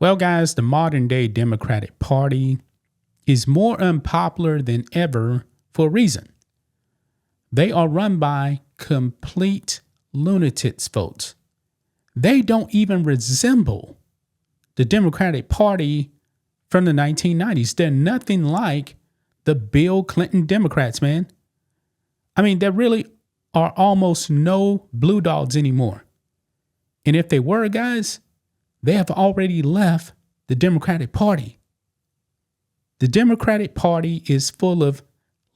Well, guys, the modern day Democratic Party is more unpopular than ever for a reason. They are run by complete lunatics, folks. They don't even resemble the Democratic Party from the 1990s. They're nothing like the Bill Clinton Democrats, man. I mean, there really are almost no blue dogs anymore. And if they were, guys, they have already left the Democratic Party. The Democratic Party is full of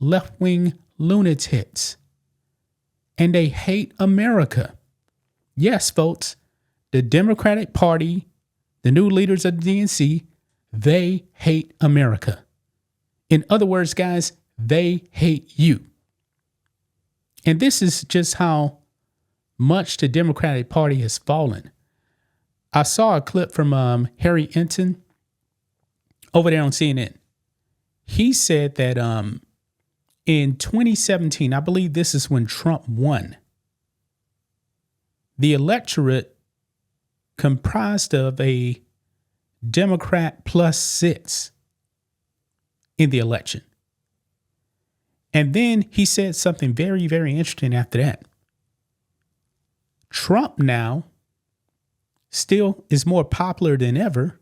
left-wing lunatics, and they hate America. Yes, folks, the Democratic Party, the new leaders of the DNC, they hate America. In other words, guys, they hate you. And this is just how much the Democratic Party has fallen. I saw a clip from Harry Ensign over there on CNN. He said that in 2017, I believe this is when Trump won, the electorate comprised of a Democrat plus 6 in the election. And then he said something very, very interesting after that. Trump now still is more popular than ever,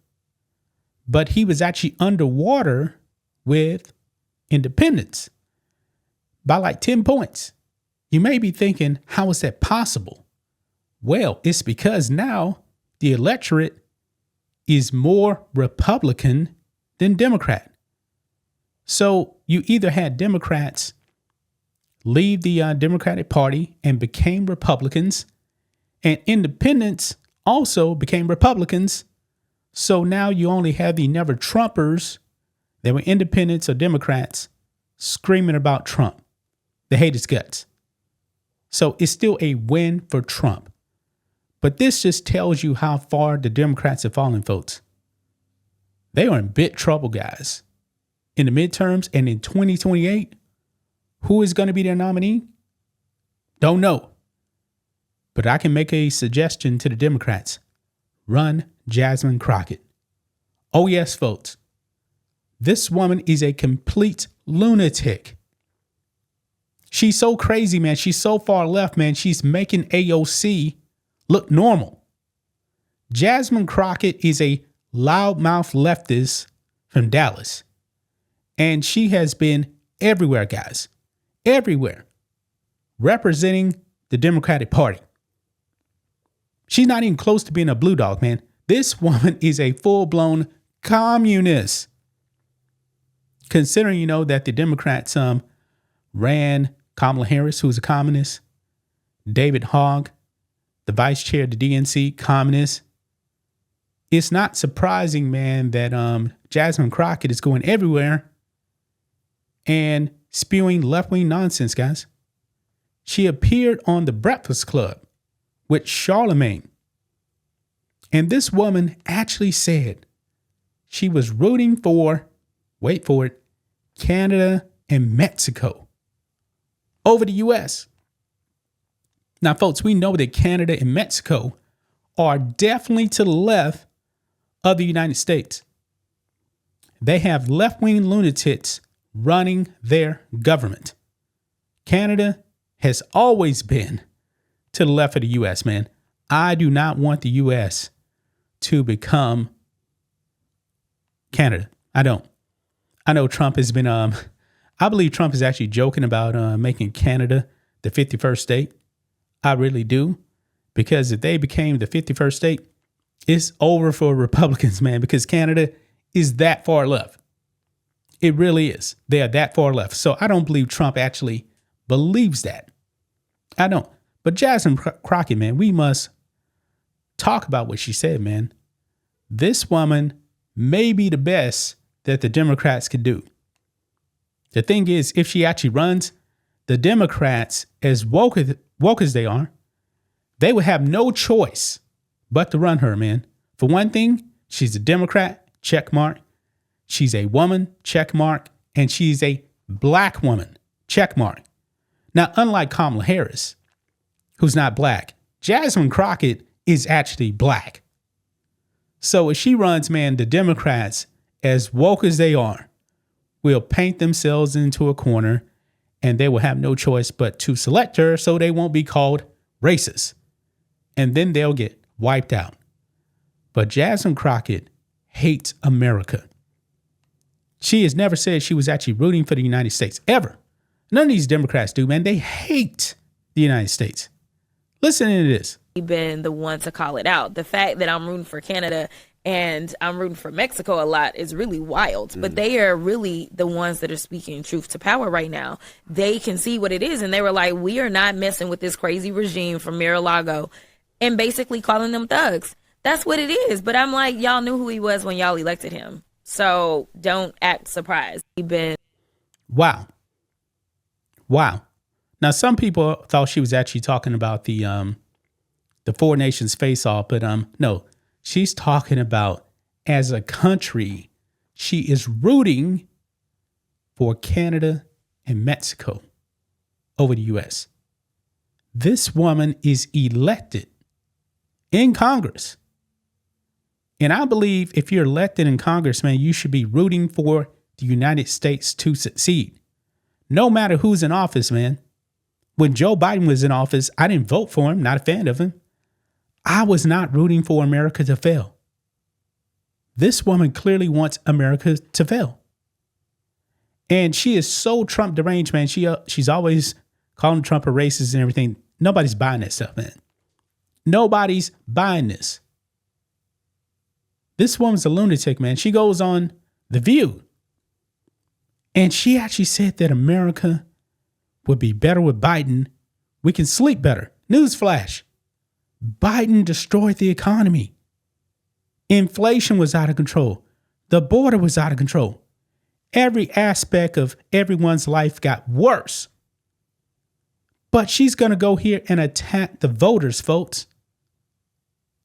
but he was actually underwater with independents by like 10 points. You may be thinking, how is that possible? Well, it's because now the electorate is more Republican than Democrat. So you either had Democrats leave the Democratic Party and became Republicans, and independents also became Republicans. So now you only have the never Trumpers that were independents or Democrats screaming about Trump. They hate his guts. So it's still a win for Trump. But this just tells you how far the Democrats have fallen, folks. They are in big trouble, guys. In the midterms and in 2028, who is going to be their nominee? Don't know. But I can make a suggestion to the Democrats. Run Jasmine Crockett. Oh, yes, folks. This woman is a complete lunatic. She's so crazy, man. She's so far left, man. She's making AOC look normal. Jasmine Crockett is a loudmouth leftist from Dallas. And she has been everywhere, guys. Everywhere. Representing the Democratic Party. She's not even close to being a blue dog, man. This woman is a full-blown communist. Considering, that the Democrats ran Kamala Harris, who's a communist. David Hogg, the vice chair of the DNC, communist. It's not surprising, man, that Jasmine Crockett is going everywhere and spewing left-wing nonsense, guys. She appeared on The Breakfast Club with Charlemagne. And this woman actually said she was rooting for, wait for it, Canada and Mexico over the U.S. Now, folks, we know that Canada and Mexico are definitely to the left of the United States. They have left-wing lunatics running their government. Canada has always been to the left of the U.S., man. I do not want the U.S. to become Canada. I don't. I know Trump has been, I believe Trump is actually joking about making Canada the 51st state. I really do. Because if they became the 51st state, it's over for Republicans, man, because Canada is that far left. It really is. They are that far left. So I don't believe Trump actually believes that. I don't. But Jasmine Crockett, man, we must talk about what she said, man. This woman may be the best that the Democrats could do. The thing is, if she actually runs, the Democrats, as woke as they are, they would have no choice but to run her, man. For one thing, she's a Democrat, check mark. She's a woman, check mark. And she's a black woman, check mark. Now, unlike Kamala Harris, who's not black, Jasmine Crockett is actually black. So if she runs, man, the Democrats, as woke as they are, will paint themselves into a corner, and they will have no choice but to select her so they won't be called racist. And then they'll get wiped out. But Jasmine Crockett hates America. She has never said she was actually rooting for the United States, ever. None of these Democrats do, man. They hate the United States. Listen to this. Been the one to call it out. The fact that I'm rooting for Canada and I'm rooting for Mexico a lot is really wild. But they are really the ones that are speaking truth to power right now. They can see what it is. And they were like, we are not messing with this crazy regime from Mar-a-Lago, and basically calling them thugs. That's what it is. But I'm like, y'all knew who he was when y'all elected him. So don't act surprised. Wow. Now, some people thought she was actually talking about the Four Nations face-off, but no, she's talking about as a country, she is rooting for Canada and Mexico over the U.S. This woman is elected in Congress. And I believe if you're elected in Congress, man, you should be rooting for the United States to succeed. No matter who's in office, man. When Joe Biden was in office, I didn't vote for him, not a fan of him. I was not rooting for America to fail. This woman clearly wants America to fail. And she is so Trump deranged, man. She's always calling Trump a racist and everything. Nobody's buying that stuff, man. Nobody's buying this. This woman's a lunatic, man. She goes on The View. And she actually said that America would be better with Biden. We can sleep better. Newsflash. Biden destroyed the economy. Inflation was out of control. The border was out of control. Every aspect of everyone's life got worse. But she's going to go here and attack the voters, folks.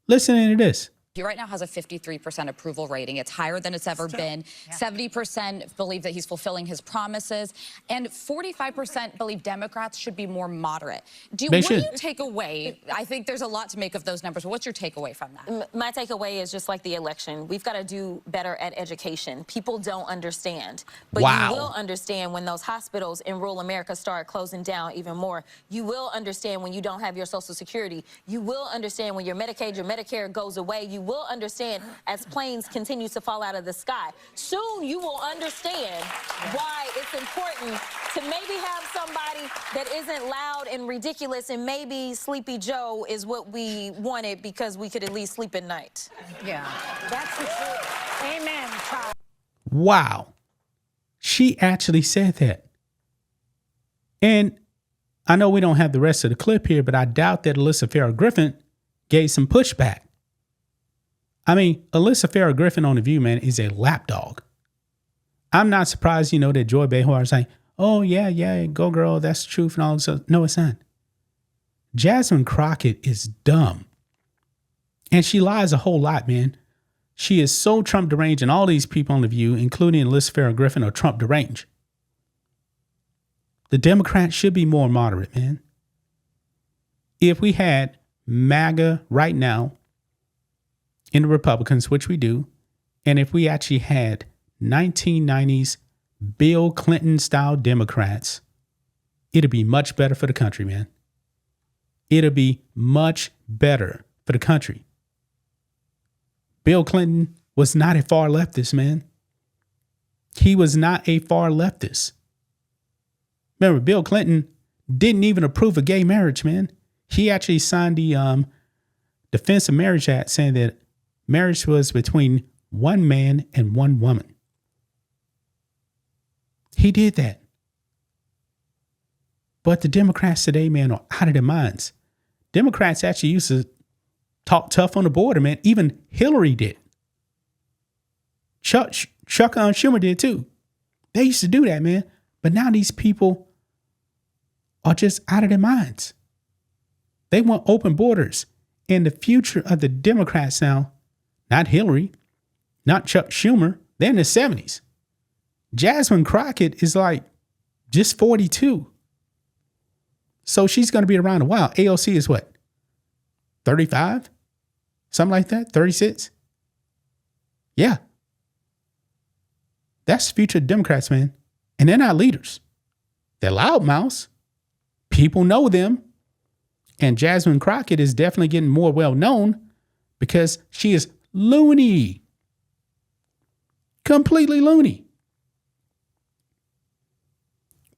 Listen to this. He right now has a 53% approval rating. It's higher than it's ever been. 70% believe that he's fulfilling his promises, and 45% believe Democrats should be more moderate. What do you take away? I think there's a lot to make of those numbers, but what's your takeaway from that? My takeaway is just like the election. We've got to do better at education. People don't understand. But you will understand when those hospitals in rural America start closing down even more. You will understand when you don't have your Social Security. You will understand when your Medicaid, your Medicare goes away. You will understand as planes continue to fall out of the sky. Soon you will understand why it's important to maybe have somebody that isn't loud and ridiculous, and maybe Sleepy Joe is what we wanted because we could at least sleep at night. Yeah, that's the truth. Amen, child. Wow. She actually said that. And I know we don't have the rest of the clip here, but I doubt that Alyssa Farrah Griffin gave some pushback. I mean, Alyssa Farrah Griffin on The View, man, is a lapdog. I'm not surprised, that Joy Behar is saying, oh, yeah, go girl, that's the truth and all this. No, it's not. Jasmine Crockett is dumb. And she lies a whole lot, man. She is so Trump deranged, and all these people on The View, including Alyssa Farrah Griffin, are Trump deranged. The Democrats should be more moderate, man. If we had MAGA right now, in the Republicans, which we do, and if we actually had 1990s Bill Clinton style Democrats, it'd be much better for the country, man. It'll be much better for the country. Bill Clinton was not a far leftist, man. He was not a far leftist. Remember, Bill Clinton didn't even approve of gay marriage, man. He actually signed the Defense of Marriage Act saying that marriage was between one man and one woman. He did that. But the Democrats today, man, are out of their minds. Democrats actually used to talk tough on the border, man. Even Hillary did. Chuck Schumer did too. They used to do that, man. But now these people are just out of their minds. They want open borders. And the future of the Democrats now, not Hillary, not Chuck Schumer, they're in the 70s. Jasmine Crockett is like just 42. So she's going to be around a while. AOC is what? 35? Something like that? 36? Yeah. That's the future of Democrats, man. And they're not leaders. They're loudmouths. People know them. And Jasmine Crockett is definitely getting more well known because she is loony. Completely loony.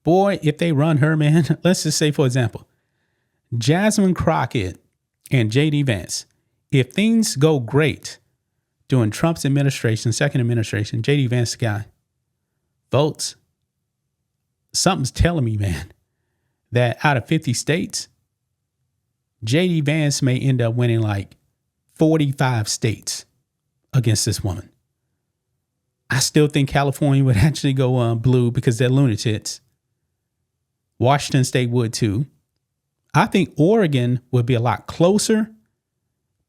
Boy, if they run her, man, let's just say, for example, Jasmine Crockett and J.D. Vance, if things go great during Trump's administration, second administration, J.D. Vance guy votes, something's telling me, man, that out of 50 states, J.D. Vance may end up winning like 45 states against this woman. I still think California would actually go blue because they're lunatics. Washington State would too. I think Oregon would be a lot closer,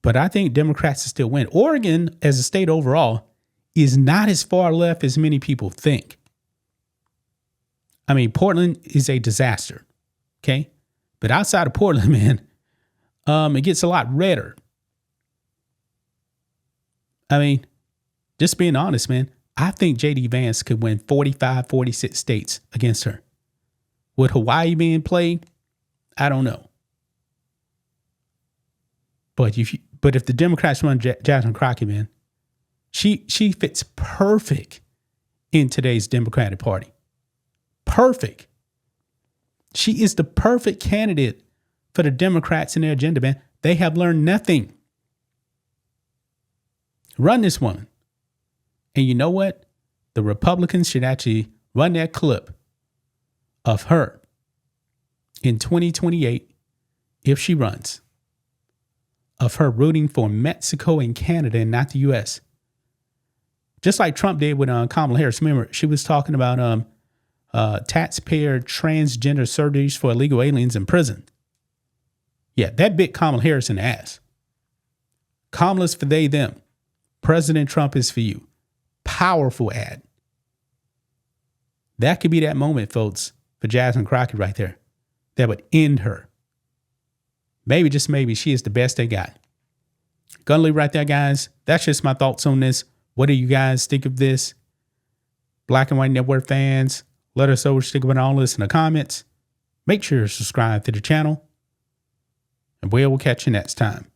but I think Democrats will still win. Oregon, as a state overall, is not as far left as many people think. I mean, Portland is a disaster, okay? But outside of Portland, man, it gets a lot redder. I mean, just being honest, man, I think J.D. Vance could win 45, 46 states against her. Would Hawaii be in play? I don't know. But if the Democrats run Jasmine Crockett, man, she fits perfect in today's Democratic Party. Perfect. She is the perfect candidate for the Democrats and their agenda, man. They have learned nothing. Run this woman. And you know what? The Republicans should actually run that clip of her in 2028, if she runs, of her rooting for Mexico and Canada and not the U.S. Just like Trump did with Kamala Harris. Remember, she was talking about taxpayer transgender surgeries for illegal aliens in prison. Yeah, that bit Kamala Harris in the ass. Kamala's for they, them. President Trump is for you. Powerful ad. That could be that moment, folks, for Jasmine Crockett right there. That would end her. Maybe, just maybe, she is the best they got. Gonna leave right there, guys. That's just my thoughts on this. What do you guys think of this? Black and White Network fans, let us know what you think about all this in the comments. Make sure to subscribe to the channel. And we'll catch you next time.